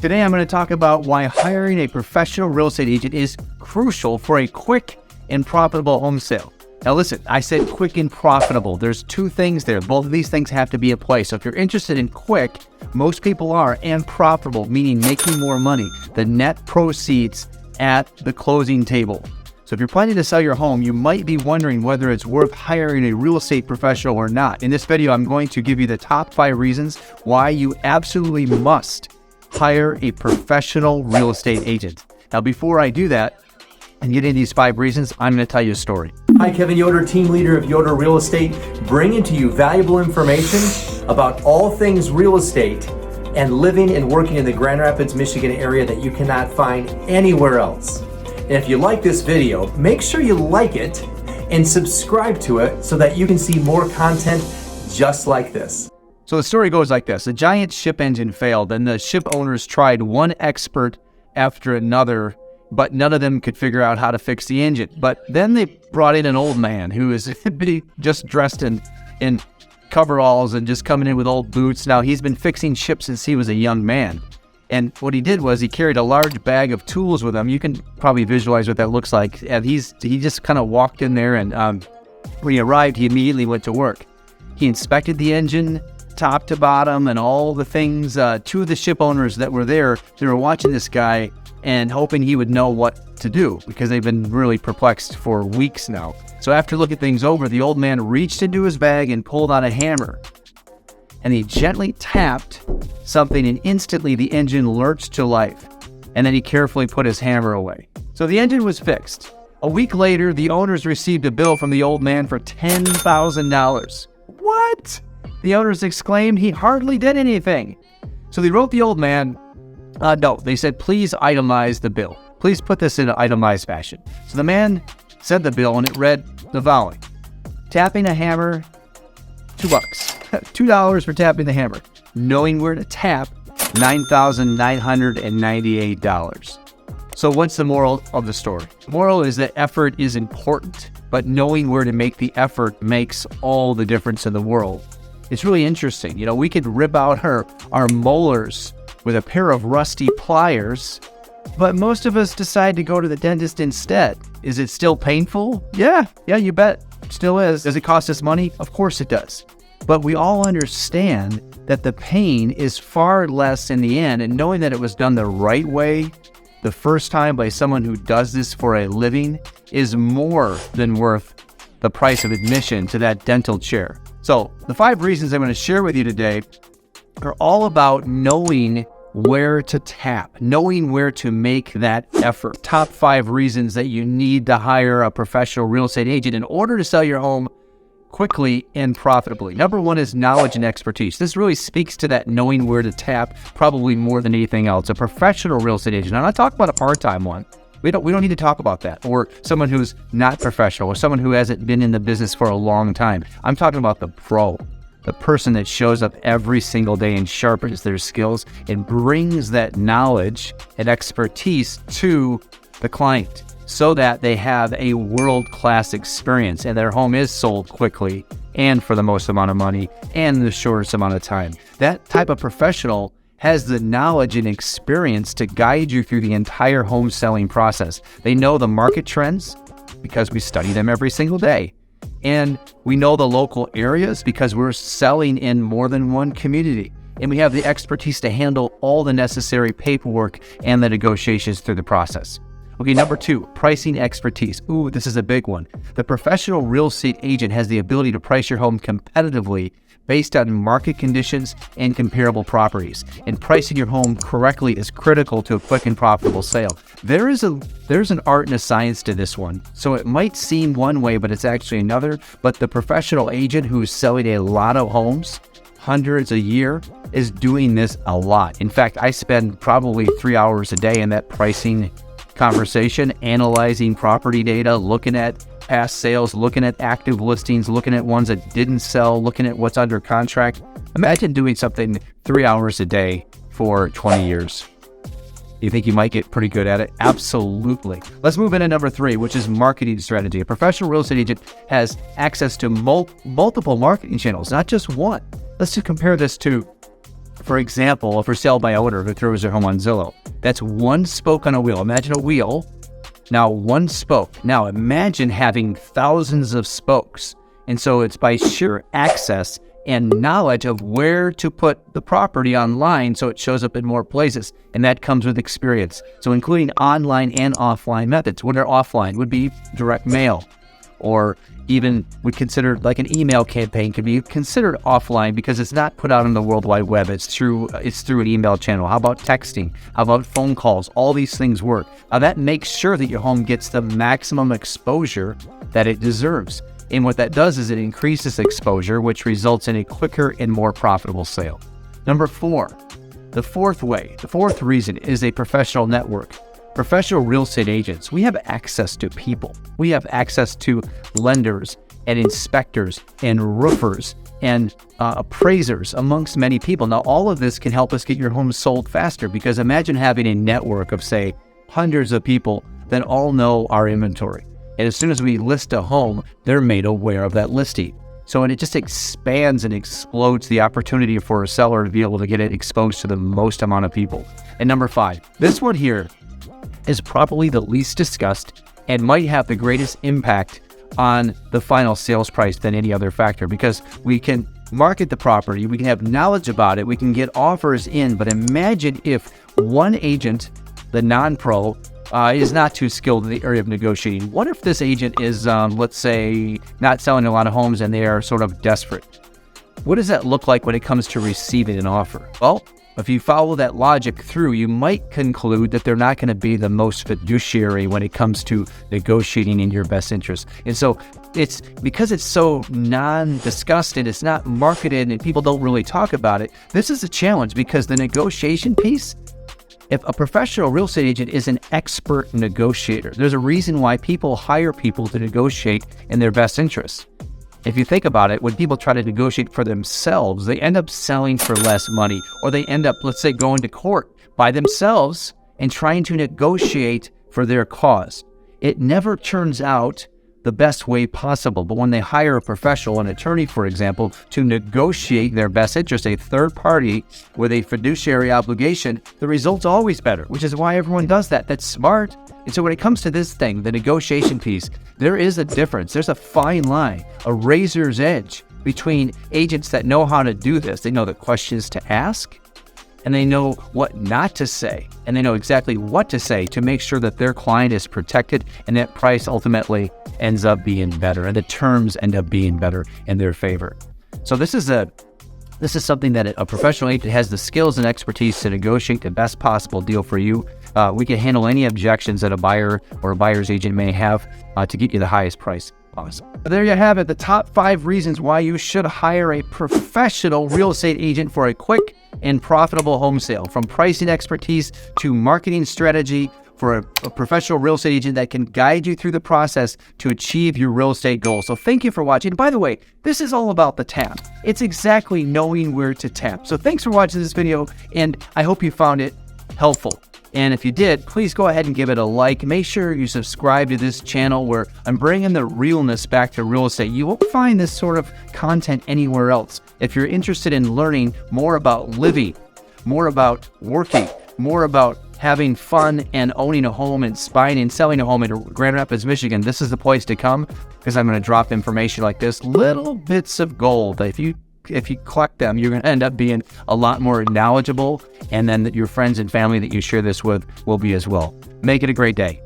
Today, I'm going to talk about why hiring a professional real estate agent is crucial for a quick and profitable home sale. Now listen, I said quick and profitable. There's two things there. Both of these things have to be in place. So if you're interested in quick, most people are, and profitable, meaning making more money, the net proceeds at the closing table. So if you're planning to sell your home, you might be wondering whether it's worth hiring a real estate professional or not. In this video, I'm going to give you the top 5 reasons why you absolutely must hire a professional real estate agent. Now, before I do that and get into these 5 reasons, I'm going to tell you a story. Hi, Kevin Yoder, team leader of Yoder Real Estate, bringing to you valuable information about all things real estate and living and working in the Grand Rapids, Michigan area that you cannot find anywhere else. And if you like this video, make sure you like it and subscribe to it so that you can see more content just like this. So the story goes like this. A giant ship engine failed, and the ship owners tried one expert after another, but none of them could figure out how to fix the engine. But then they brought in an old man who is just dressed in coveralls and just coming in with old boots. Now, he's been fixing ships since he was a young man. And what he did was he carried a large bag of tools with him. You can probably visualize what that looks like. And he just kind of walked in there, and when he arrived, he immediately went to work. He inspected the engine, top to bottom, and all the things. 2 of the ship owners that were there, they were watching this guy and hoping he would know what to do because they've been really perplexed for weeks now. So after looking things over, the old man reached into his bag and pulled out a hammer, and he gently tapped something, and instantly the engine lurched to life. And then he carefully put his hammer away. So the engine was fixed. A week later, the owners received a bill from the old man for $10,000. What? The owners exclaimed, he hardly did anything. So they wrote the old man, no, they said, please itemize the bill. Please put this in an itemized fashion. So the man said the bill, and it read the following. Tapping a hammer, $2. $2 for tapping the hammer. Knowing where to tap, $9,998. So what's the moral of the story? The moral is that effort is important, but knowing where to make the effort makes all the difference in the world. It's really interesting. You know, we could rip out our molars with a pair of rusty pliers, but most of us decide to go to the dentist instead. Is it still painful? Yeah, you bet. It still is. Does it cost us money? Of course it does. But we all understand that the pain is far less in the end, and knowing that it was done the right way the first time by someone who does this for a living is more than worth the price of admission to that dental chair. So the 5 reasons I'm going to share with you today are all about knowing where to tap, knowing where to make that effort. Top 5 reasons that you need to hire a professional real estate agent in order to sell your home quickly and profitably. Number 1 is knowledge and expertise. This really speaks to that knowing where to tap probably more than anything else. A professional real estate agent. I'm not talking about a part-time one. We don't need to talk about that, or someone who's not professional, or someone who hasn't been in the business for a long time. I'm talking about the pro, the person that shows up every single day and sharpens their skills and brings that knowledge and expertise to the client so that they have a world-class experience and their home is sold quickly and for the most amount of money and the shortest amount of time. That type of professional has the knowledge and experience to guide you through the entire home selling process. They know the market trends because we study them every single day. And we know the local areas because we're selling in more than one community. And we have the expertise to handle all the necessary paperwork and the negotiations through the process. Okay, number 2, pricing expertise. Ooh, this is a big one. The professional real estate agent has the ability to price your home competitively based on market conditions and comparable properties. And pricing your home correctly is critical to a quick and profitable sale. There's an art and a science to this one. So it might seem one way, but it's actually another. But the professional agent who's selling a lot of homes, hundreds a year, is doing this a lot. In fact, I spend probably 3 hours a day in that pricing conversation, analyzing property data, looking at past sales, looking at active listings, looking at ones that didn't sell, looking at what's under contract. Imagine doing something 3 hours a day for 20 years. You think you might get pretty good at it? Absolutely. Let's move into number 3, which is marketing strategy. A professional real estate agent has access to multiple marketing channels, not just one. Let's just compare this to For example, for sale by owner who throws their home on Zillow, that's one spoke on a wheel. Imagine a wheel, now one spoke. Now imagine having thousands of spokes. And so it's by sheer access and knowledge of where to put the property online so it shows up in more places. And that comes with experience. So including online and offline methods. What are offline? Would be direct mail, or even would consider like an email campaign could be considered offline because it's not put out on the World Wide Web. It's through an email channel. How about texting? How about phone calls? All these things work. Now that makes sure that your home gets the maximum exposure that it deserves. And what that does is it increases exposure, which results in a quicker and more profitable sale. Number 4, the fourth reason is a professional network. Professional real estate agents, we have access to people. We have access to lenders and inspectors and roofers and appraisers, amongst many people. Now, all of this can help us get your home sold faster, because imagine having a network of, say, hundreds of people that all know our inventory. And as soon as we list a home, they're made aware of that listing. So, and it just expands and explodes the opportunity for a seller to be able to get it exposed to the most amount of people. And number 5, this one here is probably the least discussed and might have the greatest impact on the final sales price than any other factor, because we can market the property, we can have knowledge about it, we can get offers in, but imagine if one agent, the non-pro, is not too skilled in the area of negotiating. What if this agent is, let's say, not selling a lot of homes and they are sort of desperate? What does that look like when it comes to receiving an offer? Well, if you follow that logic through, you might conclude that they're not going to be the most fiduciary when it comes to negotiating in your best interest. And so it's because it's so non-discussed and it's not marketed and people don't really talk about it, this is a challenge, because the negotiation piece, if a professional real estate agent is an expert negotiator, there's a reason why people hire people to negotiate in their best interest. If you think about it, when people try to negotiate for themselves, they end up selling for less money, or they end up, let's say, going to court by themselves and trying to negotiate for their cause. It never turns out the best way possible. But when they hire a professional, an attorney, for example, to negotiate their best interest, a third party with a fiduciary obligation, the result's always better, which is why everyone does that. That's smart. And so when it comes to this thing, the negotiation piece, there is a difference. There's a fine line, a razor's edge between agents that know how to do this. They know the questions to ask, and they know what not to say, and they know exactly what to say to make sure that their client is protected and that price ultimately ends up being better and the terms end up being better in their favor. So this is something that a professional agent has the skills and expertise to negotiate the best possible deal for you. We can handle any objections that a buyer or a buyer's agent may have to get you the highest price possible. There you have it, the top 5 reasons why you should hire a professional real estate agent for a quick and profitable home sale. From pricing expertise to marketing strategy, for a professional real estate agent that can guide you through the process to achieve your real estate goals. So thank you for watching. By the way, this is all about the tap. It's exactly knowing where to tap. So thanks for watching this video, and I hope you found it helpful. And if you did, please go ahead and give it a like. Make sure you subscribe to this channel where I'm bringing the realness back to real estate. You won't find this sort of content anywhere else. If you're interested in learning more about living, more about working, more about having fun and owning a home and buying and selling a home in Grand Rapids, Michigan, this is the place to come, because I'm going to drop information like this, little bits of gold. If you collect them, you're going to end up being a lot more knowledgeable, and then that your friends and family that you share this with will be as well. Make it a great day.